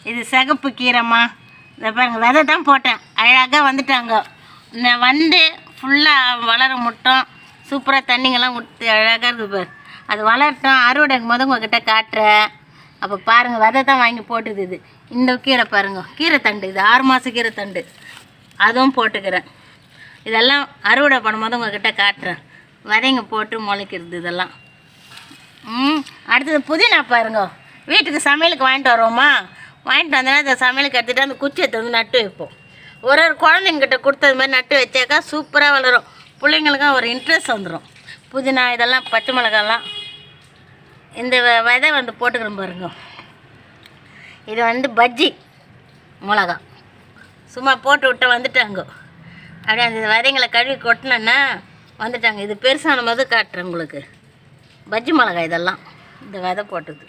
இது சிகப்பு கீரைம்மா. இதை பாருங்கள், விதை தான் போட்டேன், அழகாக வந்துட்டாங்க. நான் வந்து ஃபுல்லாக வளர முட்டோம், சூப்பராக தண்ணிங்கெல்லாம் ஊற்றி அழகாக இருக்குது பாரு. அது வளரட்டும், அறுவடைக்கும் போது உங்கள்கிட்ட காட்டுறேன். அப்போ பாருங்கள், விதை தான் வாங்கி போட்டுது. இது இந்த கீரை பாருங்கள், கீரை தண்டு, இது 6 மாத கீரை தண்டு, அதுவும் போட்டுக்கிறேன். இதெல்லாம் அறுவடை பண்ணும்போது உங்கள்கிட்ட காட்டுறேன். விதைங்க போட்டு முளைக்கிறது இதெல்லாம். அடுத்தது புதினா பாருங்க, வீட்டுக்கு சமையலுக்கு வாங்கிட்டு வரோமா, வாங்கிட்டு வந்தோன்னா அந்த சமையலுக்கு எடுத்துகிட்டு அந்த குச்சி எடுத்து வந்து நட்டு வைப்போம். ஒரு குழந்தைங்கிட்ட கொடுத்தது மாதிரி நட்டு வச்சாக்கா சூப்பராக வளரும். பிள்ளைங்களுக்கும் ஒரு இன்ட்ரெஸ்ட் வந்துடும். புதினா இதெல்லாம், பச்சை மிளகாலாம், இந்த விதை வந்து போட்டுக்கிறோம் பாருங்க. இது வந்து பஜ்ஜி மிளகா, சும்மா போட்டு விட்டு வந்துட்டாங்க. அப்படியே அந்த விதைங்களை கழுவி கொட்டினேன்னா வந்துட்டாங்க. இது பெருசான போது காட்டுறேன் உங்களுக்கு. பஜ்ஜி மிளகாய் இதெல்லாம் இந்த விதை போட்டது.